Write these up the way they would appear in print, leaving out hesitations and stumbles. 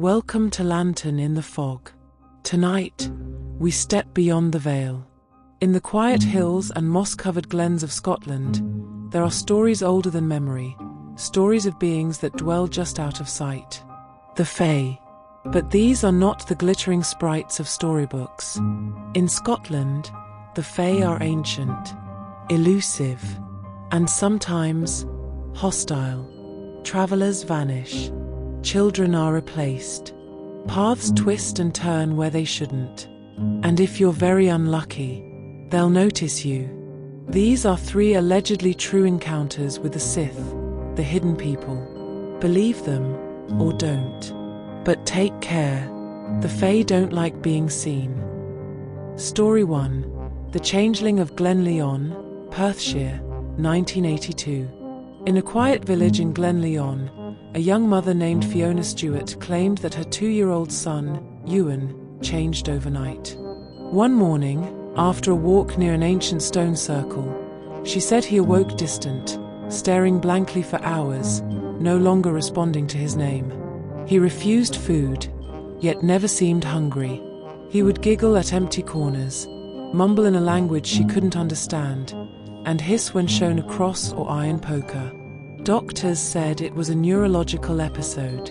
Welcome to Lantern in the Fog. Tonight, we step beyond the veil. In the quiet hills and moss-covered glens of Scotland, there are stories older than memory, stories of beings that dwell just out of sight. The Fae. But these are not the glittering sprites of storybooks. In Scotland, the Fae are ancient, elusive, and sometimes hostile. Travelers vanish. Children are replaced. Paths twist and turn where they shouldn't. And if you're very unlucky, they'll notice you. These are 3 allegedly true encounters with the Sith, the hidden people. Believe them, or don't. But take care. The Fae don't like being seen. Story 1. The Changeling of Glenlyon, Perthshire, 1982. In a quiet village in Glenlyon, a young mother named Fiona Stewart claimed that her 2-year-old son, Ewan, changed overnight. One morning, after a walk near an ancient stone circle, she said he awoke distant, staring blankly for hours, no longer responding to his name. He refused food, yet never seemed hungry. He would giggle at empty corners, mumble in a language she couldn't understand, and hiss when shown a cross or iron poker. Doctors said it was a neurological episode.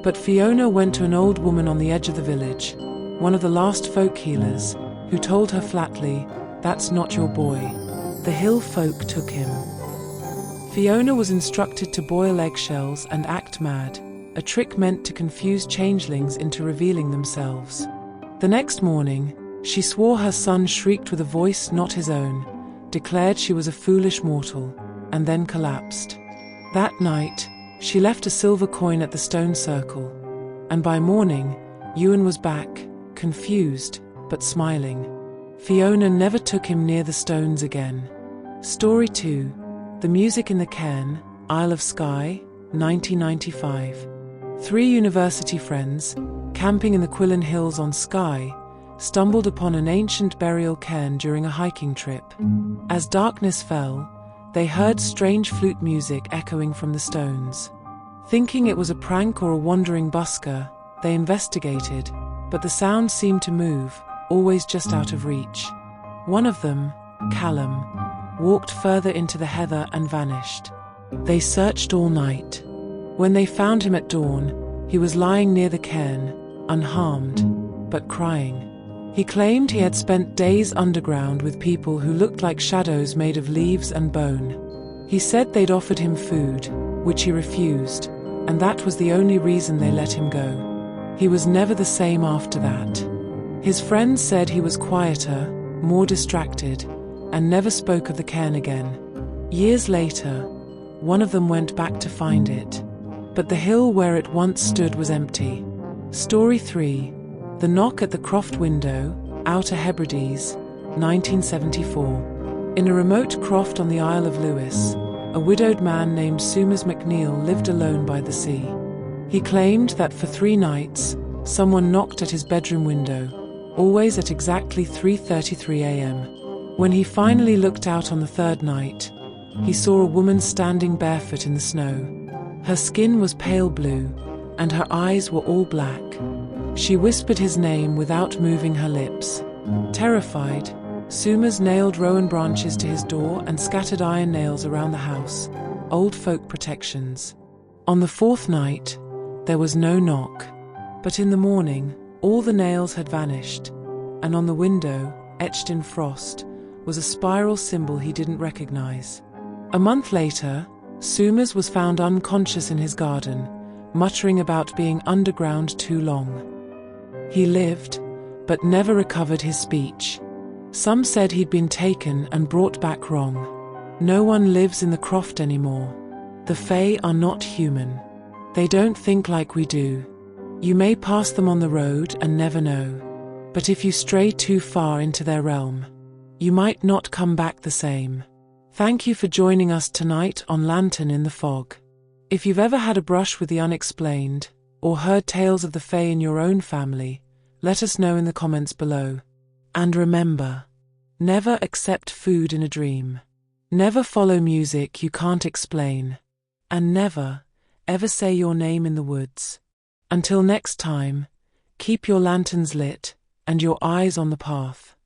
But Fiona went to an old woman on the edge of the village, one of the last folk healers, who told her flatly, "That's not your boy." The hill folk took him. Fiona was instructed to boil eggshells and act mad, a trick meant to confuse changelings into revealing themselves. The next morning, she swore her son shrieked with a voice not his own, declared she was a foolish mortal, and then collapsed. That night, she left a silver coin at the stone circle, and by morning, Ewan was back, confused, but smiling. Fiona never took him near the stones again. Story 2. The Music in the Cairn, Isle of Skye, 1995. 3 university friends, camping in the Quillan Hills on Skye, stumbled upon an ancient burial cairn during a hiking trip. As darkness fell, they heard strange flute music echoing from the stones. Thinking it was a prank or a wandering busker, they investigated, but the sound seemed to move, always just out of reach. One of them, Callum, walked further into the heather and vanished. They searched all night. When they found him at dawn, he was lying near the cairn, unharmed, but crying. He claimed he had spent days underground with people who looked like shadows made of leaves and bone. He said they'd offered him food, which he refused, and that was the only reason they let him go. He was never the same after that. His friends said he was quieter, more distracted, and never spoke of the cairn again. Years later, one of them went back to find it, but the hill where it once stood was empty. Story 3. The Knock at the Croft Window, Outer Hebrides, 1974. In a remote croft on the Isle of Lewis, a widowed man named Sumas MacNeil lived alone by the sea. He claimed that for 3 nights, someone knocked at his bedroom window, always at exactly 3:33 a.m. When he finally looked out on the 3rd night, he saw a woman standing barefoot in the snow. Her skin was pale blue, and her eyes were all black. She whispered his name without moving her lips. Terrified, Sumas nailed rowan branches to his door and scattered iron nails around the house, old folk protections. On the 4th night, there was no knock. But in the morning, all the nails had vanished, and on the window, etched in frost, was a spiral symbol he didn't recognize. A month later, Sumas was found unconscious in his garden, muttering about being underground too long. He lived, but never recovered his speech. Some said he'd been taken and brought back wrong. No one lives in the croft anymore. The Fae are not human. They don't think like we do. You may pass them on the road and never know. But if you stray too far into their realm, you might not come back the same. Thank you for joining us tonight on Lantern in the Fog. If you've ever had a brush with the unexplained, or heard tales of the Fae in your own family, let us know in the comments below. And remember, never accept food in a dream. Never follow music you can't explain. And never, ever say your name in the woods. Until next time, keep your lanterns lit and your eyes on the path.